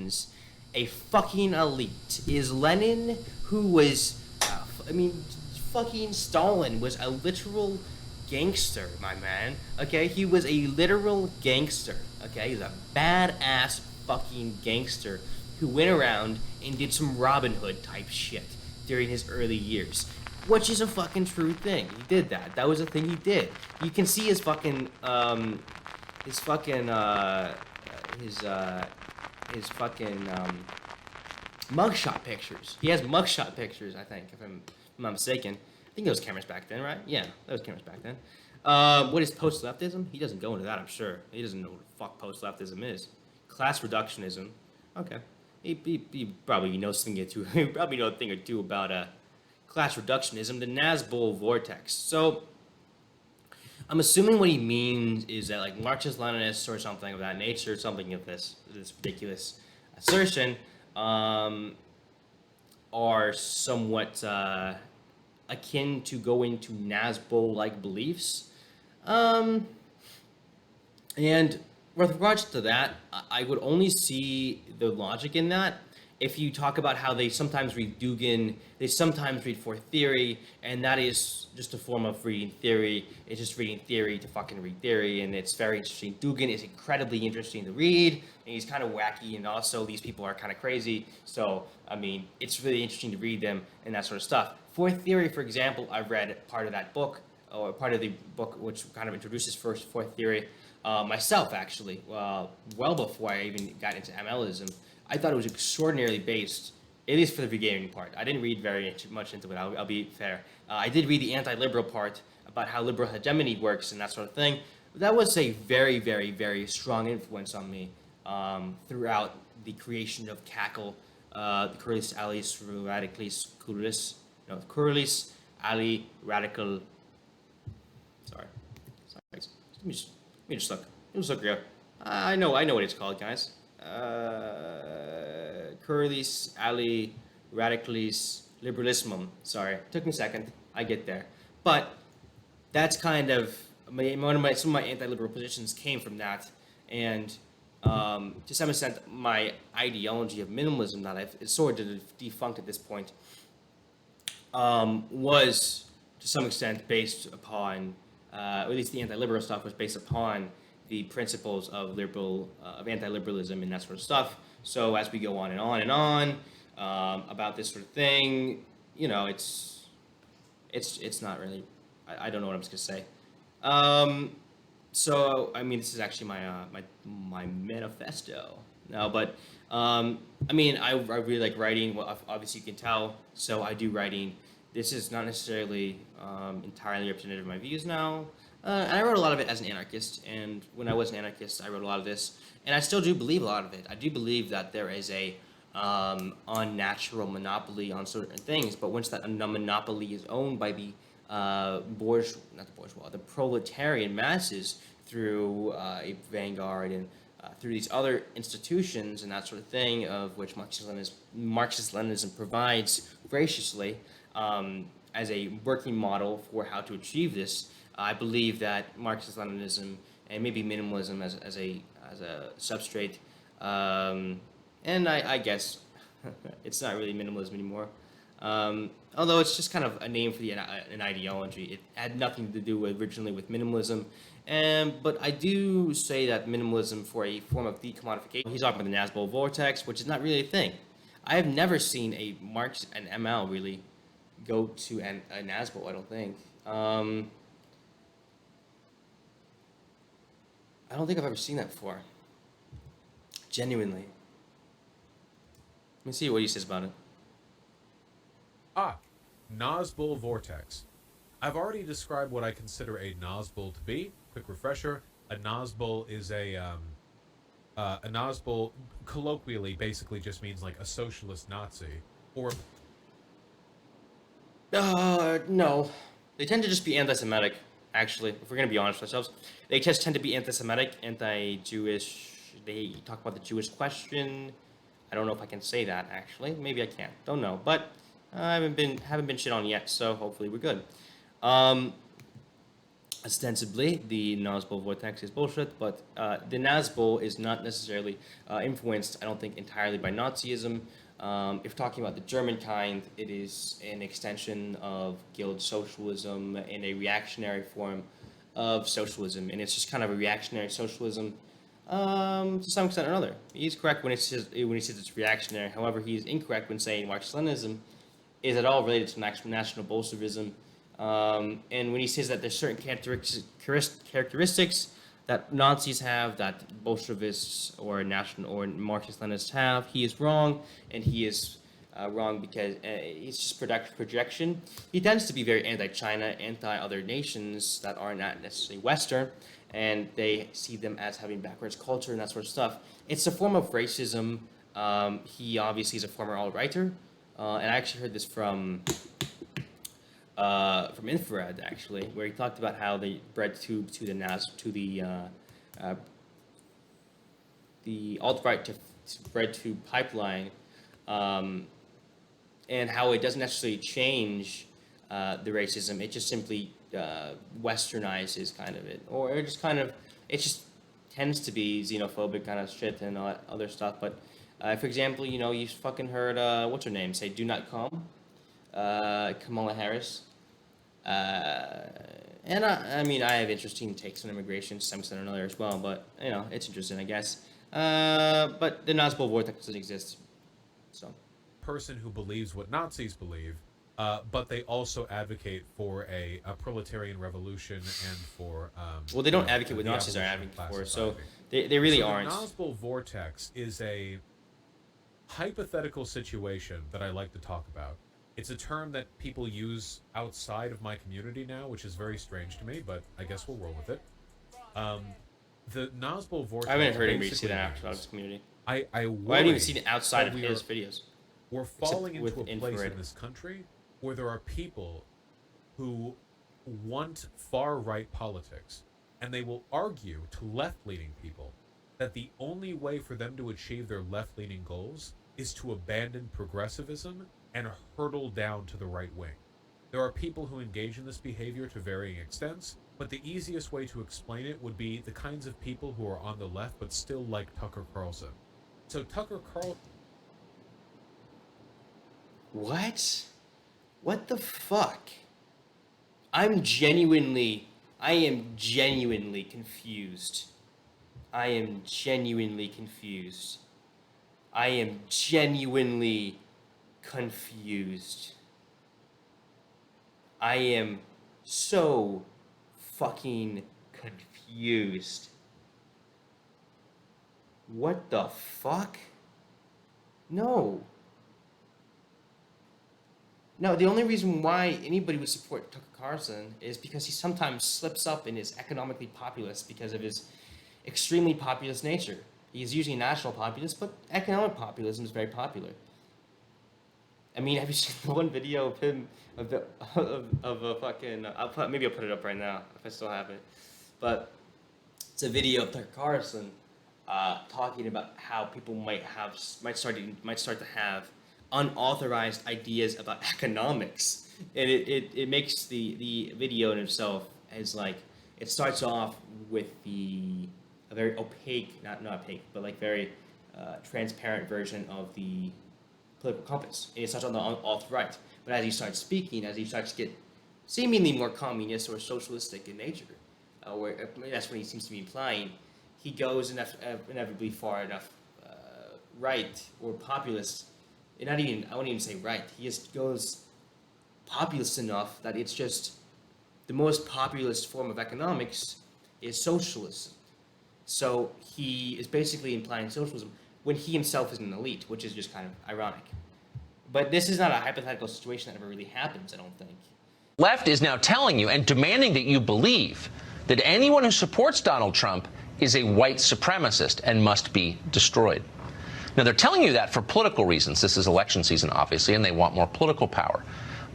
Germans a fucking elite? Is Lenin, who was, fucking Stalin was a literal gangster, my man. Okay, he was a literal gangster. Okay, he's a badass fucking gangster who went around and did some Robin Hood type shit during his early years, which is a fucking true thing. He did that. That was a thing he did. You can see his fucking his fucking mugshot pictures. He has mugshot pictures, I think, if I'm not mistaken. I think those cameras back then, right? Yeah, those cameras back then. What is post-leftism? He doesn't go into that, I'm sure. He doesn't know what the fuck post-leftism is. Class reductionism. Okay. He probably knows something or two. He probably knows a thing or two about class reductionism, the Nazbol vortex. So I'm assuming what he means is that like Marxist Leninists or something of that nature, something of this ridiculous assertion, are somewhat akin to go into Nazbol-like beliefs. And with regards to that, I would only see the logic in that if you talk about how they sometimes read Dugin, they sometimes read Fourth Theory, and that is just a form of reading theory. It's just reading theory to fucking read theory, and it's very interesting. Dugin is incredibly interesting to read, and he's kind of wacky, and also these people are kind of crazy. So, I mean, it's really interesting to read them and that sort of stuff. Fourth Theory, for example, I've read part of that book, or part of the book which kind of introduces Fourth Theory. Myself, actually, well before I even got into MLism, I thought it was extraordinarily based, at least for the beginning part. I didn't read very much into it, I'll be fair. I did read the anti-liberal part about how liberal hegemony works and that sort of thing. But that was a very, very, very strong influence on me throughout the creation of Cackle, the Curlis Alice Radicalis Curlis, no, Curlis Ali Radical. Sorry. Let me just look. Let me just look here. I know what it's called, guys. Curlis Ali Radicalis Liberalismum. Sorry, took me a second. I get there, but that's kind of some of my anti-liberal positions came from that, and to some extent, my ideology of minimalism that I've sort of defunct at this point was to some extent based upon, or at least the anti-liberal stuff was based upon the principles of anti-liberalism and that sort of stuff. So as we go on and on and on about this sort of thing, you know, it's not really. I don't know what I'm just gonna say. So I mean, this is actually my manifesto now, but I mean, I really like writing. Well, obviously you can tell. So I do writing. This is not necessarily entirely representative of my views now. And I wrote a lot of it as an anarchist, and when I was an anarchist, I wrote a lot of this, and I still do believe a lot of it. I do believe that there is a unnatural monopoly on certain things, but once that monopoly is owned by the the proletarian masses through a vanguard and through these other institutions and that sort of thing, of which Marxist Leninism provides graciously as a working model for how to achieve this. I believe that Marxist Leninism and maybe minimalism as a substrate, and I guess it's not really minimalism anymore. Although it's just kind of a name for an ideology. It had nothing to do originally with minimalism, but I do say that minimalism for a form of decommodification. He's talking about the Nazbol vortex, which is not really a thing. I have never seen an ML really go to a Nazbol. I don't think. I don't think I've ever seen that before. Genuinely. Let me see what he says about it. Nazbol vortex. I've already described what I consider a Nazbol to be. Quick refresher: a Nazbol is a Nazbol colloquially basically just means like a socialist Nazi or. No, they tend to just be anti-Semitic. Actually, if we're gonna be honest with ourselves, they just tend to be anti-Semitic, anti-Jewish. They talk about the Jewish question. I don't know if I can say that actually. Maybe I can. Don't know, but I haven't been shit on yet, so hopefully we're good. ostensibly the Nazgul vortex is bullshit, but the Nazgul is not necessarily influenced, I don't think, entirely by Nazism. If talking about the German kind, it is an extension of guild socialism in a reactionary form of socialism, and it's just kind of a reactionary socialism to some extent or another. He's correct when he says it's reactionary. However, he is incorrect when saying Marxist Leninism is at all related to National Bolshevism. And when he says that there's certain characteristics that Nazis have that Bolshevists or Marxist Leninists have, he is wrong, and he is wrong because it's just projection. He tends to be very anti-China, anti-other nations that are not necessarily Western, and they see them as having backwards culture and that sort of stuff. It's a form of racism. He obviously is a former alt-righter, and I actually heard this from Infrared, actually, where he talked about how they bred tube to the alt-right to bread tube pipeline, and how it doesn't necessarily change the racism. It just simply westernizes kind of it, or it just tends to be xenophobic kind of shit and all that other stuff. But for example, you fucking heard what's her name say "Do not come," Kamala Harris. And I mean, I have interesting takes on immigration to some extent or another as well, but it's interesting, I guess. But the Nazgul vortex doesn't exist, so. Person who believes what Nazis believe, but they also advocate for a proletarian revolution and for well, they don't advocate what Nazis are advocating for, so they really aren't. The Nazgul vortex is a hypothetical situation that I like to talk about. It's a term that people use outside of my community now, which is very strange to me, but I guess we'll roll with it. The Nazgul vortex. I haven't heard anybody see that outside of his community. I haven't even seen it outside of his videos. We're falling into a place in this country where there are people who want far-right politics, and they will argue to left-leaning people that the only way for them to achieve their left-leaning goals is to abandon progressivism and hurtle down to the right wing. There are people who engage in this behavior to varying extents, but the easiest way to explain it would be the kinds of people who are on the left but still like Tucker Carlson. So Tucker Carlson... What? What the fuck? I am genuinely confused. I am genuinely confused. I am so fucking confused. What the fuck? No. No, the only reason why anybody would support Tucker Carlson is because he sometimes slips up and is economically populist because of his extremely populist nature. He is usually national populist, but economic populism is very popular. I mean, have you seen the one video of him of a fucking? Maybe I'll put it up right now if I still have it. But it's a video of Tucker Carlson talking about how people might start to have unauthorized ideas about economics, and it makes the video in itself as like it starts off with a very opaque, not opaque, but like very transparent version of the political compass. And it starts on the alt-right, but as he starts speaking, as he starts to get seemingly more communist or socialistic in nature, where that's what he seems to be implying, he goes inevitably far enough right or populist. I wouldn't even say right. He just goes populist enough that it's just the most populist form of economics is socialism. So he is basically implying socialism when he himself is an elite, which is just kind of ironic. But this is not a hypothetical situation that ever really happens, I don't think. Left is now telling you and demanding that you believe that anyone who supports Donald Trump is a white supremacist and must be destroyed. Now, they're telling you that for political reasons. This is election season, obviously, and they want more political power.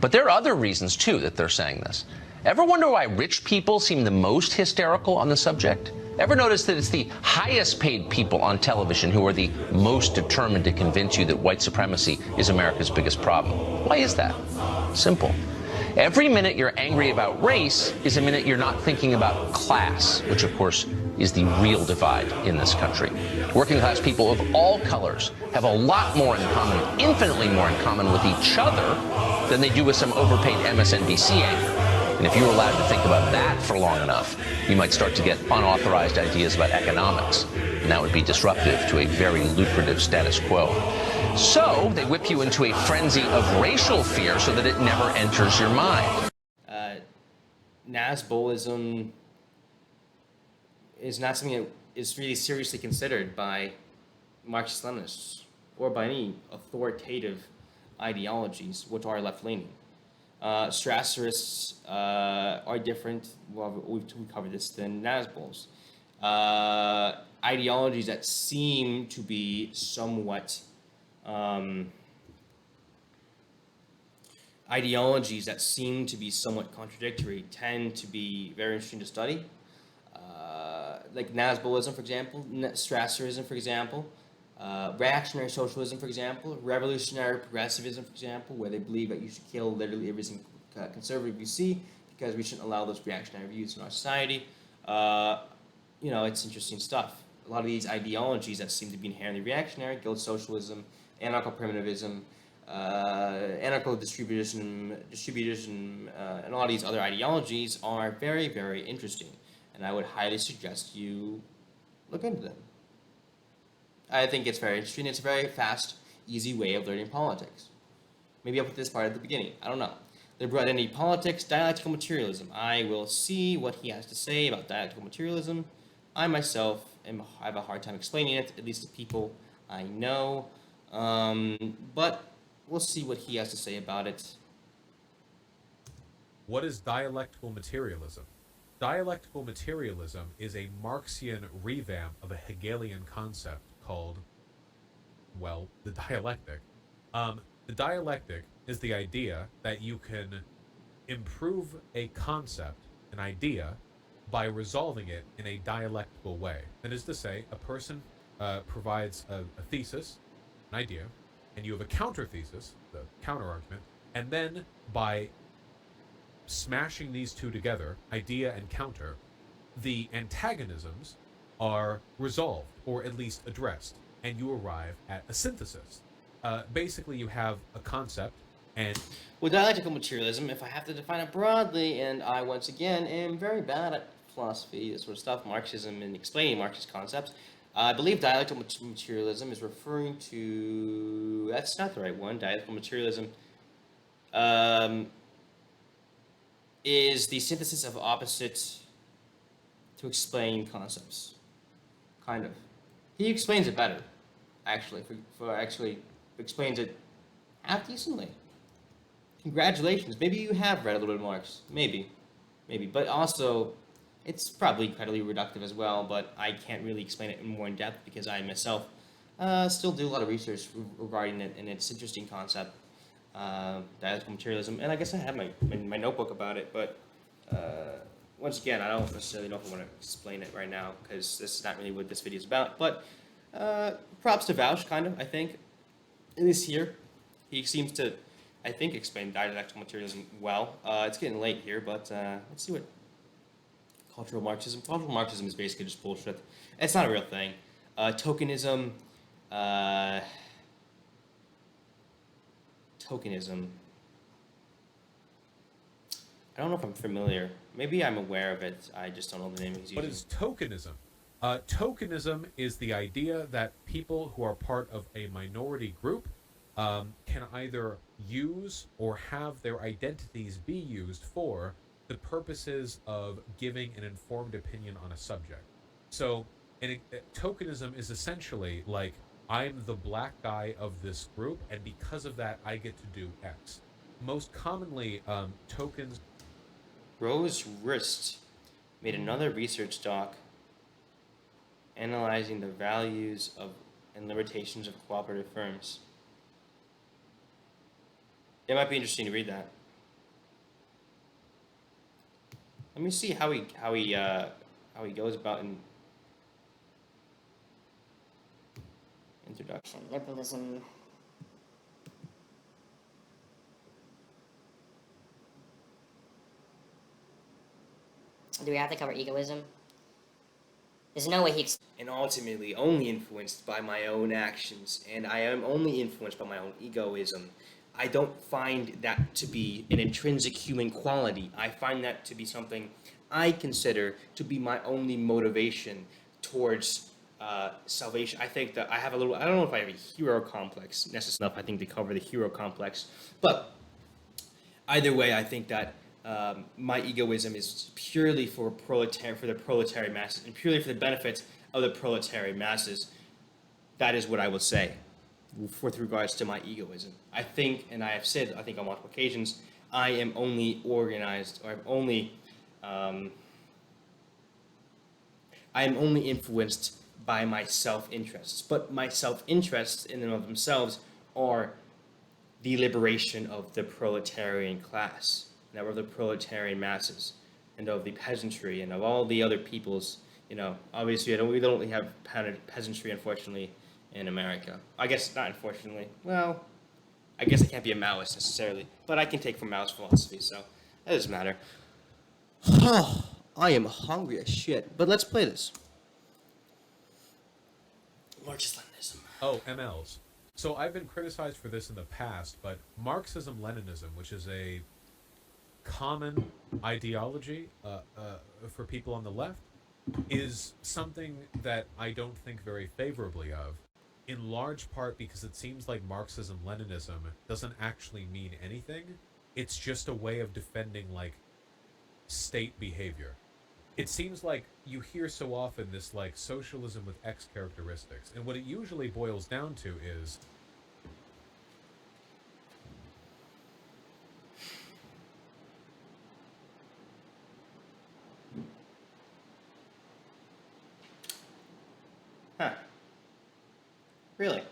But there are other reasons, too, that they're saying this. Ever wonder why rich people seem the most hysterical on the subject? Ever notice that it's the highest paid people on television who are the most determined to convince you that white supremacy is America's biggest problem? Why is that? Simple. Every minute you're angry about race is a minute you're not thinking about class, which of course is the real divide in this country. Working class people of all colors have a lot more in common, infinitely more in common with each other than they do with some overpaid MSNBC anchor. And if you were allowed to think about that for long enough, you might start to get unauthorized ideas about economics, and that would be disruptive to a very lucrative status quo. So they whip you into a frenzy of racial fear so that it never enters your mind. Nazbolism is not something that is really seriously considered by Marxist Leninists or by any authoritative ideologies which are left-leaning. Strasserists are different, well, we've covered this, than Nazbols. Ideologies that seem to be somewhat contradictory tend to be very interesting to study. Like Nazbolism, for example, Strasserism, for example, reactionary socialism, for example, revolutionary progressivism, for example, where they believe that you should kill literally every single conservative you see because we shouldn't allow those reactionary views in our society. It's interesting stuff. A lot of these ideologies that seem to be inherently reactionary, guild socialism, anarcho-primitivism, anarcho-distributism, and all these other ideologies are very, very interesting. And I would highly suggest you look into them. I think it's very interesting. It's a very fast, easy way of learning politics. Maybe I'll put this part at the beginning. I don't know. Liberal identity politics, dialectical materialism. I will see what he has to say about dialectical materialism. I myself have a hard time explaining it, at least to people I know. But we'll see what he has to say about it. What is dialectical materialism? Dialectical materialism is a Marxian revamp of a Hegelian concept called, well, the dialectic. The dialectic is the idea that you can improve a concept, an idea, by resolving it in a dialectical way. That is to say, a person provides a thesis, an idea, and you have a counter thesis, the counter argument, and then by smashing these two together, idea and counter, the antagonisms are resolved, or at least addressed, and you arrive at a synthesis. Basically, you have a concept, and... With dialectical materialism, if I have to define it broadly, and I, once again, am very bad at philosophy, this sort of stuff, Marxism, and explaining Marxist concepts, I believe dialectical materialism is referring to... That's not the right one. Dialectical materialism is the synthesis of opposites to explain concepts. Kind of. He explains it better, actually. Actually explains it half decently. Congratulations. Maybe you have read a little bit of Marx. Maybe. But also, it's probably incredibly reductive as well, but I can't really explain it more in depth because I myself still do a lot of research regarding it, and it's an interesting concept, dialectical materialism. And I guess I have my notebook about it, but once again, I don't necessarily know if I want to explain it right now because this is not really what this video is about. But props to Vaush, kind of, I think. At least here, he seems to, I think, explain dialectical materialism well. It's getting late here, but let's see what cultural Marxism. Cultural Marxism is basically just bullshit. It's not a real thing. Tokenism. Tokenism. I don't know if I'm familiar. Maybe I'm aware of it. I just don't know the name he's using. What is tokenism? Tokenism is the idea that people who are part of a minority group can either use or have their identities be used for the purposes of giving an informed opinion on a subject. So, tokenism is essentially like, I'm the black guy of this group, and because of that, I get to do X. Most commonly, tokens... Rose Rist made another research doc analyzing the values of and limitations of cooperative firms. It might be interesting to read that. Let me see how he goes about in introduction. Liberalism. Do we have to cover egoism? There's no way he. And ultimately only influenced by my own actions, and I am only influenced by my own egoism. I don't find that to be an intrinsic human quality. I find that to be something I consider to be my only motivation towards salvation. I think that I have a little, I don't know if I have a hero complex necessarily enough, I think, to cover the hero complex, but either way, I think that my egoism is purely for the proletariat masses, and purely for the benefit of the proletariat masses. That is what I will say with regards to my egoism. I think, and I have said, I think on multiple occasions, I am only organized, or I am only influenced by my self-interests. But my self-interests in and of themselves are the liberation of the proletarian class, and of the proletarian masses, and of the peasantry, and of all the other peoples. Obviously, we don't have peasantry, unfortunately, in America. I guess not, unfortunately. Well, I guess I can't be a Maoist necessarily, but I can take from Maoist philosophy, so that doesn't matter. I am hungry as shit, but let's play this. Marxist Leninism. Oh, MLs. So I've been criticized for this in the past, but Marxism Leninism, which is a common ideology for people on the left, is something that I don't think very favorably of, in large part because it seems like Marxism Leninism doesn't actually mean anything. It's just a way of defending, like, state behavior. It seems like you hear so often this, like, socialism with X characteristics, and what it usually boils down to is Really?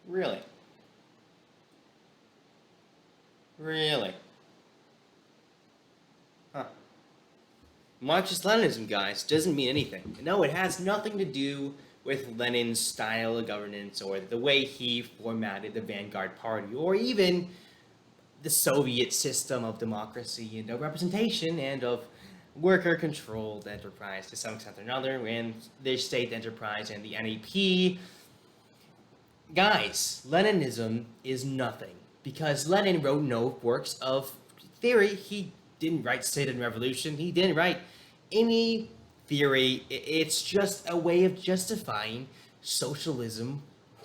Really? Really? Huh. Marxist Leninism, guys, doesn't mean anything. No, it has nothing to do with Lenin's style of governance, or the way he formatted the Vanguard Party, or even the Soviet system of democracy and of representation and of worker-controlled enterprise to some extent or another, and the state enterprise and the NEP. Guys, Leninism is nothing, because Lenin wrote no works of theory. He didn't write State and Revolution. He didn't write any theory. It's just a way of justifying socialism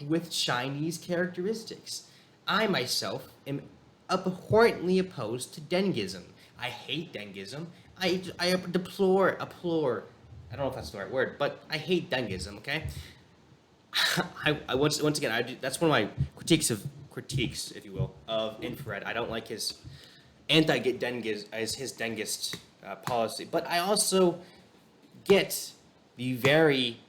with Chinese characteristics. I myself am abhorrently opposed to Dengism. I hate Dengism. I deplore, I don't know if that's the right word, but I hate Dengism, okay? I once again, that's one of my critiques, if you will, of Infrared. I don't like his his Dengist policy, but I also get the very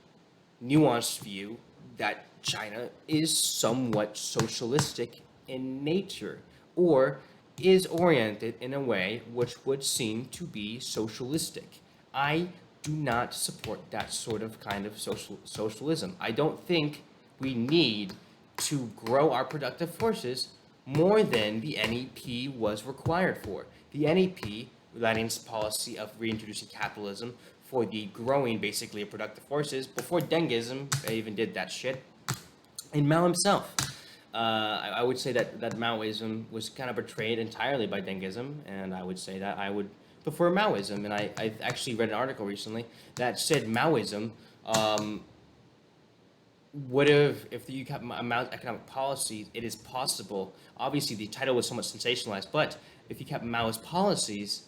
nuanced view that China is somewhat socialistic in nature, or is oriented in a way which would seem to be socialistic. I do not support that sort of kind of socialism. I don't think we need to grow our productive forces more than the NEP was required for. The NEP, Lenin's policy of reintroducing capitalism for the growing, basically, of productive forces, before Dengism even did that shit, and Mao himself. I would say that Maoism was kind of betrayed entirely by Dengism, and I would say that I would prefer Maoism. And I actually read an article recently that said Maoism would have, if you kept Mao's economic policies, it is possible. Obviously, the title was somewhat sensationalized, but if you kept Mao's policies,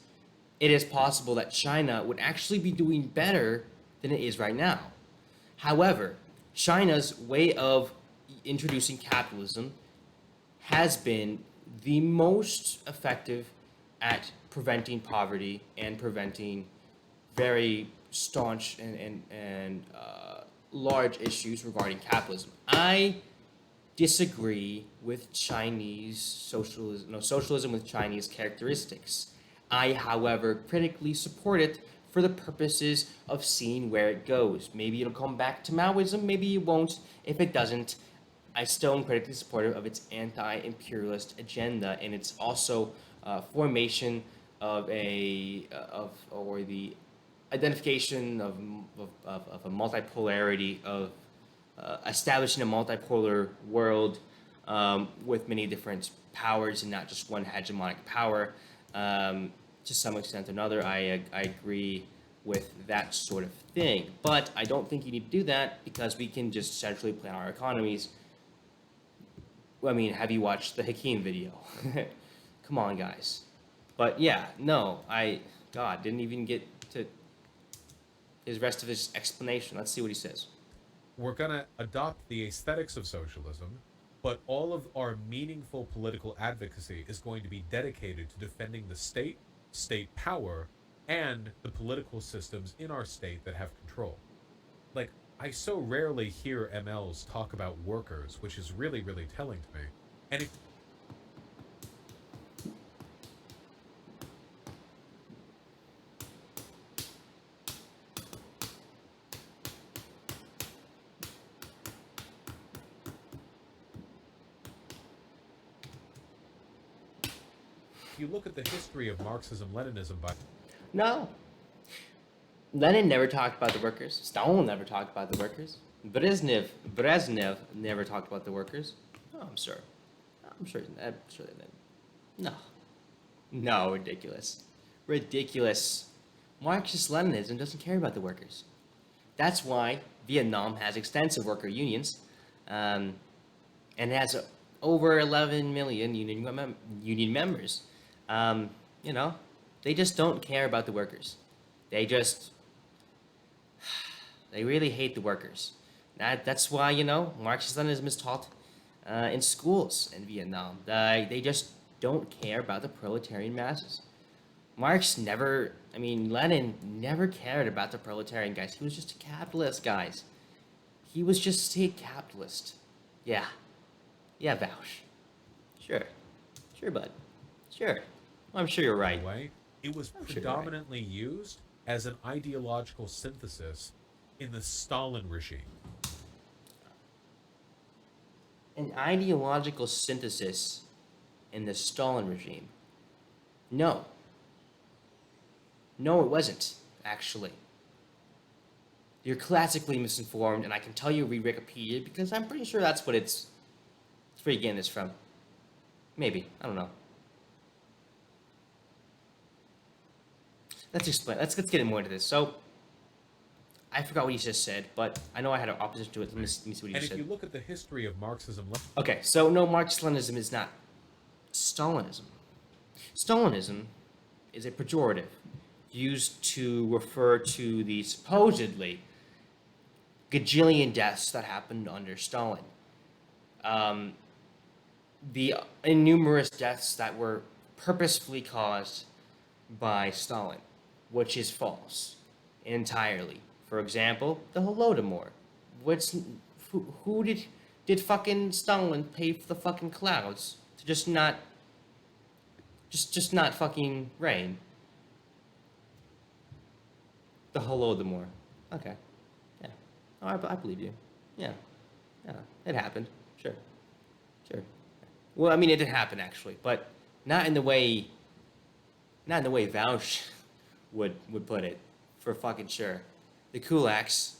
it is possible that China would actually be doing better than it is right now. However, China's way of introducing capitalism has been the most effective at preventing poverty and preventing very staunch and large issues regarding capitalism. I disagree with Chinese socialism with Chinese characteristics. I, however, critically support it for the purposes of seeing where it goes. Maybe it'll come back to Maoism, maybe it won't. If it doesn't, I still am critically supportive of its anti-imperialist agenda and its also formation of or the identification of a multipolarity of establishing a multipolar world with many different powers and not just one hegemonic power. To some extent or another, I agree with that sort of thing. But I don't think you need to do that because we can just centrally plan our economies. I mean, have you watched the Hakeem video? Come on, guys. But yeah, no, God, didn't even get to his rest of his explanation. Let's see what he says. We're going to adopt the aesthetics of socialism, but all of our meaningful political advocacy is going to be dedicated to defending the state, state power, and the political systems in our state that have control. Like, I so rarely hear MLs talk about workers, which is really, really telling to me. And if you look at the history of Marxism Leninism by No. Lenin never talked about the workers. Stalin never talked about the workers. Brezhnev never talked about the workers. Oh, I'm sure they did. No, ridiculous. Marxist Leninism doesn't care about the workers. That's why Vietnam has extensive worker unions, and has over 11 million union members. They just don't care about the workers. They really hate the workers. That's why, Marxist Leninism is taught in schools in Vietnam. They just don't care about the proletarian masses. Lenin never cared about the proletarian guys. He was just a capitalist, guys. He was just a capitalist. Yeah, Vaush. Sure, bud. Sure. I'm sure you're right. way, it was predominantly used as an ideological synthesis in the Stalin regime. An ideological synthesis in the Stalin regime? No, it wasn't, actually. You're classically misinformed, and I can tell you read Wikipedia because I'm pretty sure that's where you're getting this from. Maybe, I don't know. Let's explain. Let's get more into this. So, I forgot what he just said, but I know I had an opposition to it. Let me see what he And said. if you look at the history of Marxism, Okay, so no, Marxist-Leninism is not Stalinism. Stalinism is a pejorative used to refer to the supposedly gajillion deaths that happened under Stalin. The innumerous deaths that were purposefully caused by Stalin, which is false entirely. For example, the Holodomor. Who did fucking Stalin pay for the fucking clouds to just not fucking rain? The Holodomor. Okay. Yeah. Oh, I believe you. Yeah. It happened. Sure. Well, it did happen actually, but not in the way Vaush would put it, for fucking sure. The kulaks,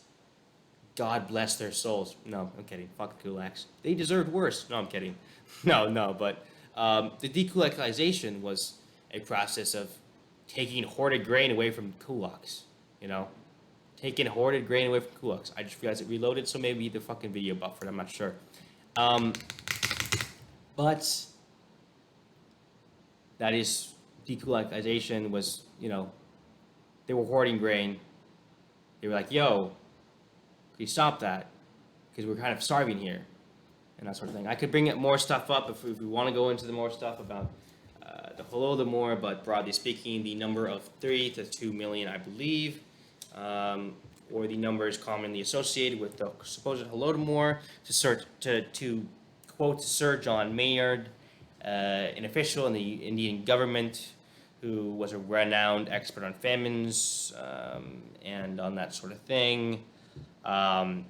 God bless their souls. No, I'm kidding. Fuck the kulaks. They deserved worse. No, I'm kidding. No, but the dekulakization was a process of taking hoarded grain away from kulaks, Taking hoarded grain away from kulaks. I just realized it reloaded, so maybe the fucking video buffered. I'm not sure. But that is, dekulakization was, they were hoarding grain. They were like, yo, can you stop that? Because we're kind of starving here. And that sort of thing. I could bring more stuff up if we want to go into the more stuff about the Holodomor, but broadly speaking, the number of 3 to 2 million, I believe, or the numbers commonly associated with the supposed Holodomor, to quote Sir John Maynard, an official in the Indian government who was a renowned expert on famines and on that sort of thing,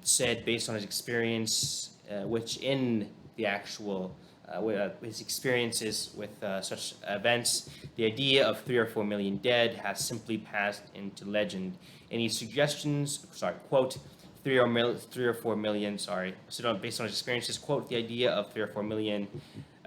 said based on his experience, which in the actual his experiences with such events, the idea of 3 or 4 million dead has simply passed into legend. Any suggestions, quote, 3 or 4 million, so based on his experiences, quote, the idea of 3 or 4 million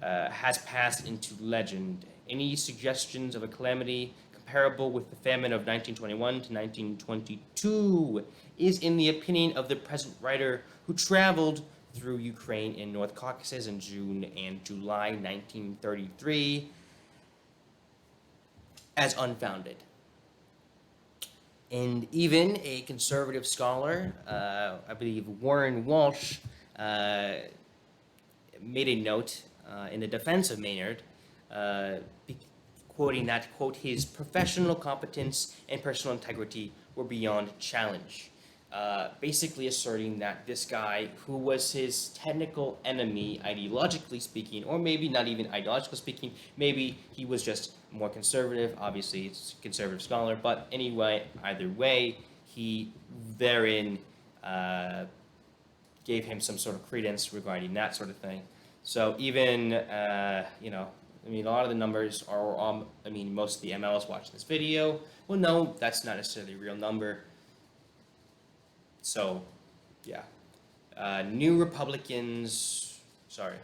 has passed into legend. Any suggestions of a calamity comparable with the famine of 1921 to 1922 is, in the opinion of the present writer, who traveled through Ukraine and North Caucasus in June and July 1933, as unfounded. And even a conservative scholar, I believe Warren Walsh, made a note in the defense of Maynard, quoting that, quote, his professional competence and personal integrity were beyond challenge. Basically asserting that this guy, who was his technical enemy, ideologically speaking, or maybe not even ideologically speaking, maybe he was just more conservative. Obviously, he's a conservative scholar, but anyway, either way, he therein gave him some sort of credence regarding that sort of thing. So even, a lot of the numbers are, most of the MLs watching this video will know that's not necessarily a real number. So, yeah. New Republicans, sorry.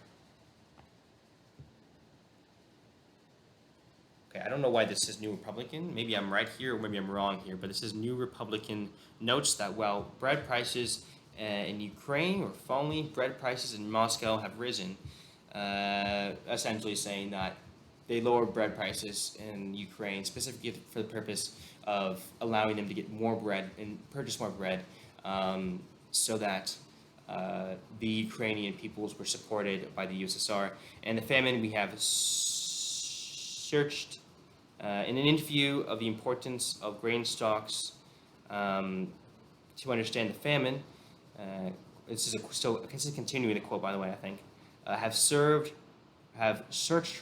Okay, I don't know why this is New Republican. Maybe I'm right here, or maybe I'm wrong here, but this is New Republican notes that while bread prices in Ukraine are falling, bread prices in Moscow have risen. Essentially saying that they lowered bread prices in Ukraine specifically for the purpose of allowing them to get more bread and purchase more bread, so that the Ukrainian peoples were supported by the USSR. And the famine, we have searched in an interview of the importance of grain stocks to understand the famine. This is continuing the quote, by the way, I think. Have searched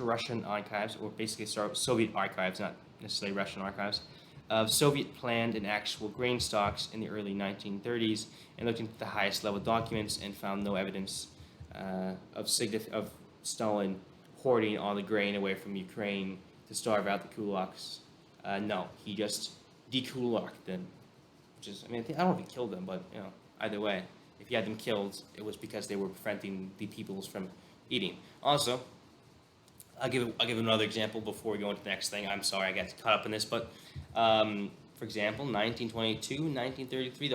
Russian archives, or basically Soviet archives, not necessarily Russian archives, of Soviet planned and actual grain stocks in the early 1930s, and looked into the highest level documents and found no evidence of Stalin hoarding all the grain away from Ukraine to starve out the kulaks. No, he just dekulaked them, which is, I don't know if he killed them, but either way, if he had them killed, it was because they were preventing the peoples from eating. Also, I'll give another example before we go into the next thing. I'm sorry I got caught up in this, but for example, 1922, 1933,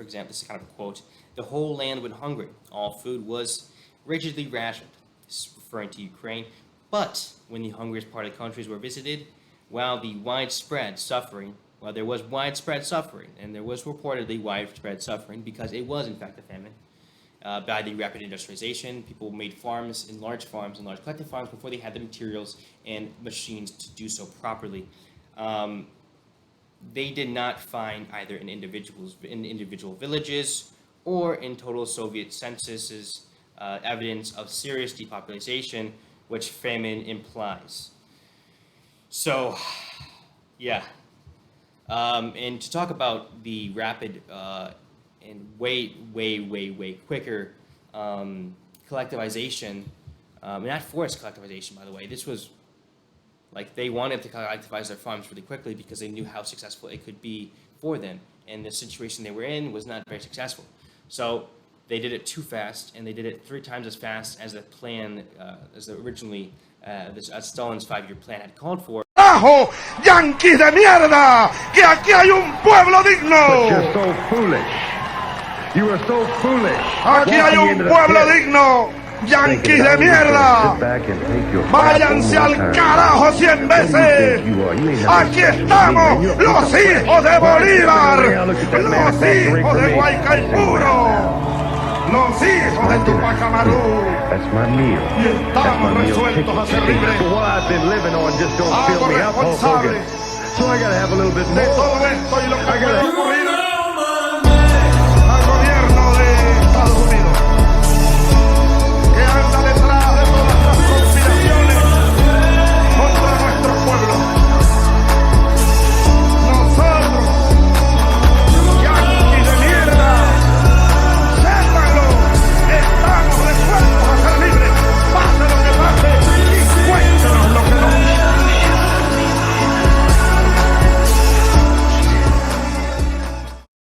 this is kind of a quote, the whole land went hungry. All food was rigidly rationed, referring to Ukraine. But when the hungriest part of the countries were visited, while there was widespread suffering, and there was reportedly widespread suffering because it was in fact a famine, by the rapid industrialization, people made large collective farms before they had the materials and machines to do so properly. They did not find either in individual villages or in total Soviet censuses evidence of serious depopulation, which famine implies. So, yeah. And to talk about the rapid and way quicker collectivization, not forced collectivization, by the way. This was like they wanted to collectivize their farms really quickly because they knew how successful it could be for them, and the situation they were in was not very successful. So they did it too fast, and they did it 3 times as fast as the plan, as originally Stalin's 5-year plan had called for. ¡Abajo, yanquis de mierda! ¡Que aquí hay un pueblo digno! But you're so foolish. You are so foolish. Aquí hay un pueblo digno, yanquis de mierda. Váyanse al carajo 100 veces. Aquí estamos, los hijos de Bolívar, los hijos de Guaycaipuro, los hijos de Tupac Amaru. That's my meal. Y estamos resueltos a ser libres. What I've been living on just don't fill me up, Hulk Hogan. So I gotta have a little bit more.